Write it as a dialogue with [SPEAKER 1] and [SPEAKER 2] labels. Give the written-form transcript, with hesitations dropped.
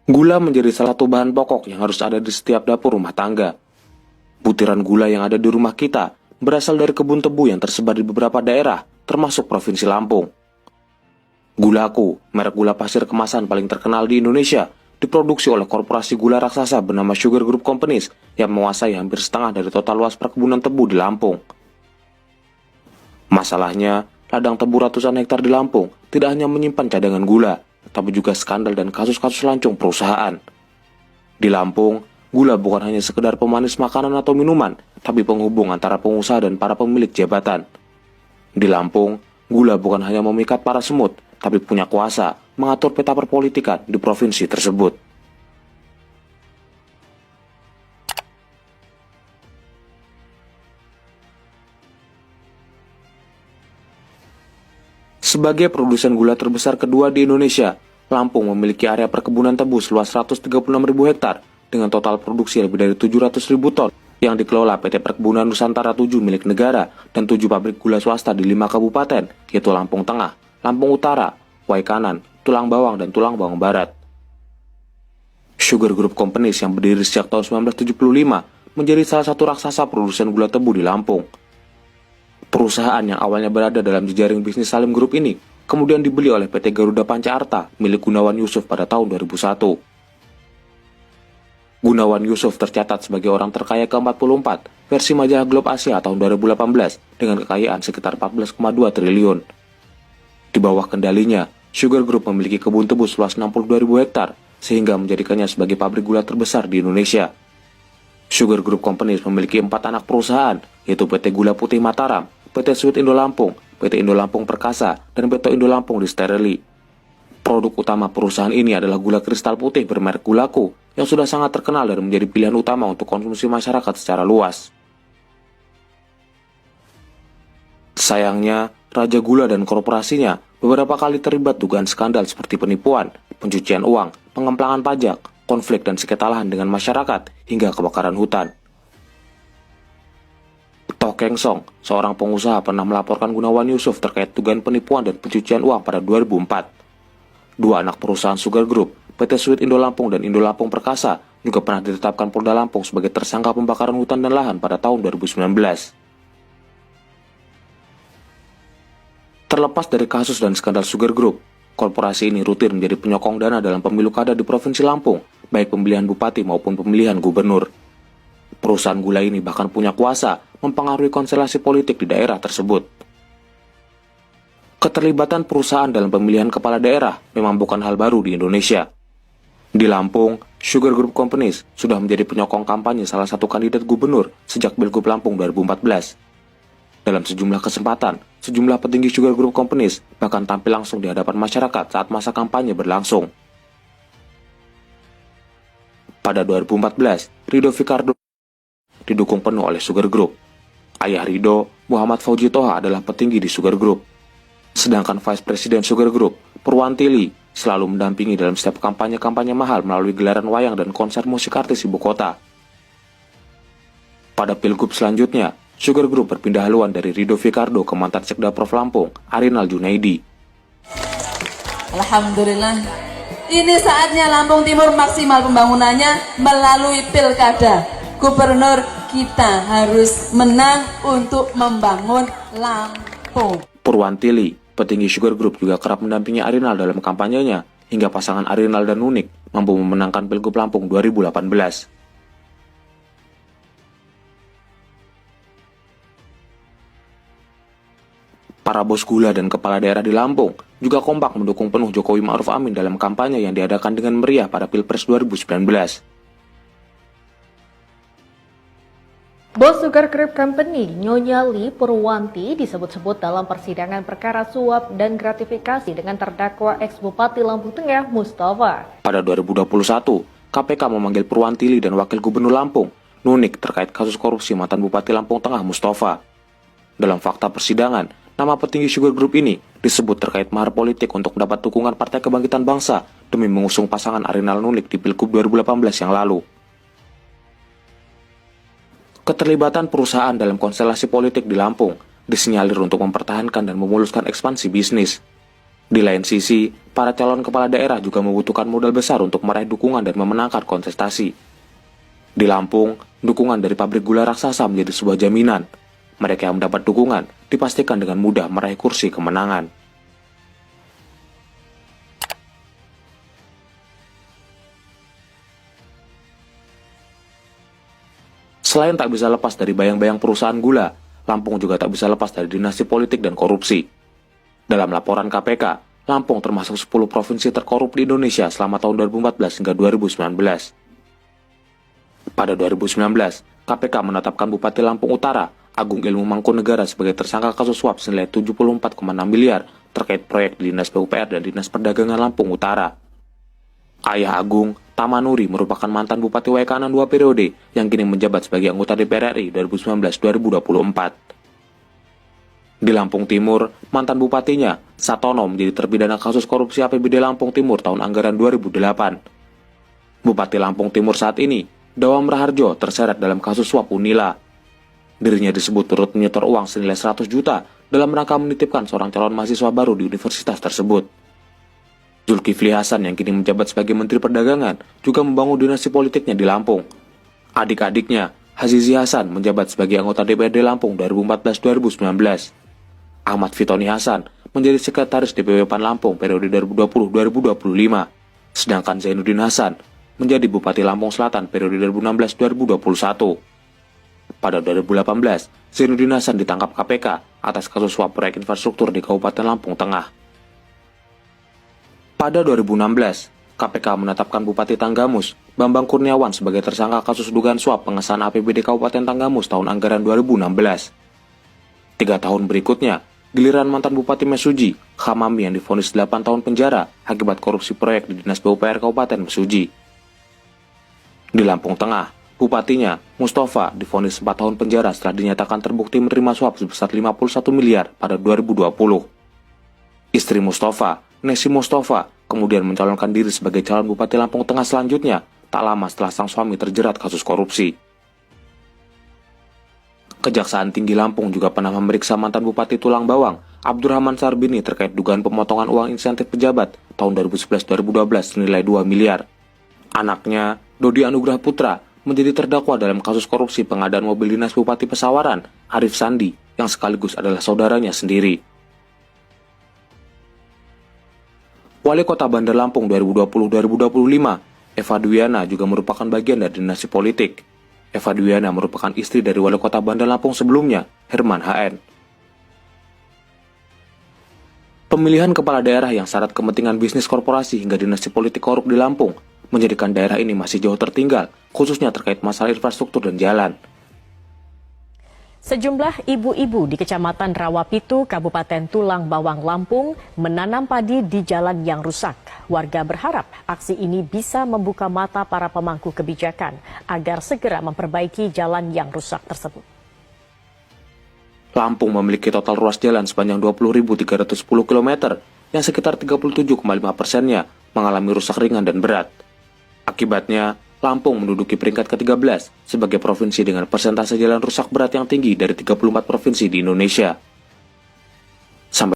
[SPEAKER 1] Gula menjadi salah satu bahan pokok yang harus ada di setiap dapur rumah tangga. Butiran gula yang ada di rumah kita berasal dari kebun tebu yang tersebar di beberapa daerah, termasuk Provinsi Lampung. Gulaku, merek gula pasir kemasan paling terkenal di Indonesia, diproduksi oleh korporasi gula raksasa bernama Sugar Group Companies yang menguasai hampir setengah dari total luas perkebunan tebu di Lampung. Masalahnya, ladang tebu ratusan hektar di Lampung tidak hanya menyimpan cadangan gula, tapi juga skandal dan kasus-kasus lancung perusahaan. Di Lampung, gula bukan hanya sekedar pemanis makanan atau minuman, tapi penghubung antara pengusaha dan para pemilik jabatan. Di Lampung, gula bukan hanya memikat para semut, tapi punya kuasa mengatur peta perpolitikan di provinsi tersebut. Sebagai produsen gula terbesar kedua di Indonesia, Lampung memiliki area perkebunan tebu seluas 136.000 hektar dengan total produksi lebih dari 700.000 ton yang dikelola PT Perkebunan Nusantara 7 milik negara dan 7 pabrik gula swasta di 5 kabupaten, yaitu Lampung Tengah, Lampung Utara, Waikanan, Tulang Bawang, dan Tulang Bawang Barat. Sugar Group Companies yang berdiri sejak tahun 1975 menjadi salah satu raksasa produsen gula tebu di Lampung. Perusahaan yang awalnya berada dalam jejaring bisnis Salim Group ini kemudian dibeli oleh PT Garuda Panca Arta milik Gunawan Yusuf pada tahun 2001. Gunawan Yusuf tercatat sebagai orang terkaya ke-44 versi majalah Globe Asia tahun 2018 dengan kekayaan sekitar 14,2 triliun. Di bawah kendalinya, Sugar Group memiliki kebun tebu seluas 62.000 hektar sehingga menjadikannya sebagai pabrik gula terbesar di Indonesia. Sugar Group Companies memiliki 4 anak perusahaan, yaitu PT Gula Putih Mataram, PT Sweet Indo Lampung, PT Indo Lampung Perkasa, dan PT Indo Lampung Distillery. Produk utama perusahaan ini adalah gula kristal putih bermerek Gulaku, yang sudah sangat terkenal dan menjadi pilihan utama untuk konsumsi masyarakat secara luas. Sayangnya, Raja Gula dan korporasinya beberapa kali terlibat dugaan skandal seperti penipuan, pencucian uang, pengemplangan pajak, konflik dan sengketa lahan dengan masyarakat, hingga kebakaran hutan. Toh Keng Song, seorang pengusaha, pernah melaporkan Gunawan Yusuf terkait dugaan penipuan dan pencucian uang pada 2004. Dua anak perusahaan Sugar Group, PT Sweet Indo Lampung dan Indo Lampung Perkasa, juga pernah ditetapkan Polda Lampung sebagai tersangka pembakaran hutan dan lahan pada tahun 2019. Terlepas dari kasus dan skandal Sugar Group, korporasi ini rutin menjadi penyokong dana dalam pemilu kada di Provinsi Lampung, baik pemilihan bupati maupun pemilihan gubernur. Perusahaan gula ini bahkan punya kuasa mempengaruhi konstelasi politik di daerah tersebut. Keterlibatan perusahaan dalam pemilihan kepala daerah memang bukan hal baru di Indonesia. Di Lampung, Sugar Group Companies sudah menjadi penyokong kampanye salah satu kandidat gubernur sejak Pilgub Lampung 2014. Dalam sejumlah kesempatan, sejumlah petinggi Sugar Group Companies bahkan tampil langsung di hadapan masyarakat saat masa kampanye berlangsung. Pada 2014, Rido Fikardo didukung penuh oleh Sugar Group. Ayah Rido, Muhammad Fauji Toha, adalah petinggi di Sugar Group. Sedangkan Vice President Sugar Group, Purwantili, selalu mendampingi dalam setiap kampanye-kampanye mahal melalui gelaran wayang dan konser musik artis ibu kota. Pada Pilgub selanjutnya, Sugar Group berpindah haluan dari Rido Fikardo ke mantan Sekda Prof Lampung, Arinal Junaidi.
[SPEAKER 2] Alhamdulillah, ini saatnya Lampung Timur maksimal pembangunannya melalui pilkada. Gubernur kita harus menang untuk membangun Lampung.
[SPEAKER 1] Purwantili, petinggi Sugar Group, juga kerap mendampingi Arinal dalam kampanyenya, hingga pasangan Arinal dan Nunik mampu memenangkan Pilgub Lampung 2018. Para bos gula dan kepala daerah di Lampung juga kompak mendukung penuh Jokowi Ma'ruf Amin dalam kampanye yang diadakan dengan meriah pada Pilpres 2019.
[SPEAKER 3] Bos Sugar Group Company, Nyonya Lee Purwanti, disebut-sebut dalam persidangan perkara suap dan gratifikasi dengan terdakwa ex-Bupati Lampung Tengah, Mustafa.
[SPEAKER 1] Pada 2021, KPK memanggil Purwantili dan Wakil Gubernur Lampung, Nunik, terkait kasus korupsi mantan Bupati Lampung Tengah, Mustafa. Dalam fakta persidangan, nama petinggi Sugar Group ini disebut terkait mahar politik untuk mendapat dukungan Partai Kebangkitan Bangsa demi mengusung pasangan Arinal Nunik di Pilgub 2018 yang lalu. Keterlibatan perusahaan dalam konstelasi politik di Lampung disinyalir untuk mempertahankan dan memuluskan ekspansi bisnis. Di lain sisi, para calon kepala daerah juga membutuhkan modal besar untuk meraih dukungan dan memenangkan kontestasi. Di Lampung, dukungan dari pabrik gula raksasa menjadi sebuah jaminan. Mereka yang mendapat dukungan dipastikan dengan mudah meraih kursi kemenangan. Selain tak bisa lepas dari bayang-bayang perusahaan gula, Lampung juga tak bisa lepas dari dinasti politik dan korupsi. Dalam laporan KPK, Lampung termasuk 10 provinsi terkorup di Indonesia selama tahun 2014 hingga 2019. Pada 2019, KPK menetapkan Bupati Lampung Utara, Agung Ilmu Mangkunegara sebagai tersangka kasus suap senilai 74,6 miliar terkait proyek di Dinas PUPR dan Dinas Perdagangan Lampung Utara. Ayah Agung, Tamanuri, merupakan mantan Bupati Waikanan 2 periode yang kini menjabat sebagai anggota DPR RI 2019-2024. Di Lampung Timur, mantan bupatinya, Satono, menjadi terpidana kasus korupsi APBD Lampung Timur tahun anggaran 2008. Bupati Lampung Timur saat ini, Dawam Raharjo, terseret dalam kasus suap Unila. Dirinya disebut turut menyetor uang senilai 100 juta dalam rangka menitipkan seorang calon mahasiswa baru di universitas tersebut. Zulkifli Hasan yang kini menjabat sebagai Menteri Perdagangan juga membangun dinasti politiknya di Lampung. Adik-adiknya, Hazizi Hasan, menjabat sebagai anggota DPRD Lampung 2014-2019. Ahmad Fitoni Hasan menjadi sekretaris DPW PAN Lampung periode 2020-2025. Sedangkan Zainuddin Hasan menjadi Bupati Lampung Selatan periode 2016-2021. Pada 2018, Zainuddin Hasan ditangkap KPK atas kasus suap proyek infrastruktur di Kabupaten Lampung Tengah. Pada 2016, KPK menetapkan Bupati Tanggamus, Bambang Kurniawan, sebagai tersangka kasus dugaan suap pengesahan APBD Kabupaten Tanggamus tahun anggaran 2016. 3 tahun berikutnya, giliran mantan Bupati Mesuji, Hamami, yang divonis 8 tahun penjara akibat korupsi proyek di Dinas PUPR Kabupaten Mesuji. Di Lampung Tengah, bupatinya, Mustafa, divonis 4 tahun penjara setelah dinyatakan terbukti menerima suap sebesar 51 miliar pada 2020. Istri Mustafa, Nesi Mustafa, kemudian mencalonkan diri sebagai calon Bupati Lampung Tengah selanjutnya, tak lama setelah sang suami terjerat kasus korupsi. Kejaksaan Tinggi Lampung juga pernah memeriksa mantan Bupati Tulang Bawang, Abdurrahman Sarbini, terkait dugaan pemotongan uang insentif pejabat tahun 2011-2012 senilai 2 miliar. Anaknya, Dodi Anugrah Putra, menjadi terdakwa dalam kasus korupsi pengadaan mobil dinas Bupati Pesawaran, Arif Sandi, yang sekaligus adalah saudaranya sendiri. Wali Kota Bandar Lampung 2020-2025, Eva Dwiana, juga merupakan bagian dari dinasti politik. Eva Dwiana merupakan istri dari Wali Kota Bandar Lampung sebelumnya, Herman HN. Pemilihan kepala daerah yang syarat kepentingan bisnis korporasi hingga dinasti politik korup di Lampung menjadikan daerah ini masih jauh tertinggal, khususnya terkait masalah infrastruktur dan jalan.
[SPEAKER 4] Sejumlah ibu-ibu di Kecamatan Rawapitu, Kabupaten Tulang Bawang, Lampung menanam padi di jalan yang rusak. Warga berharap aksi ini bisa membuka mata para pemangku kebijakan agar segera memperbaiki jalan yang rusak tersebut.
[SPEAKER 1] Lampung memiliki total ruas jalan sepanjang 20.310 km, yang sekitar 37,5%-nya mengalami rusak ringan dan berat. Akibatnya, Lampung menduduki peringkat ke-13 sebagai provinsi dengan persentase jalan rusak berat yang tinggi dari 34 provinsi di Indonesia. Sampai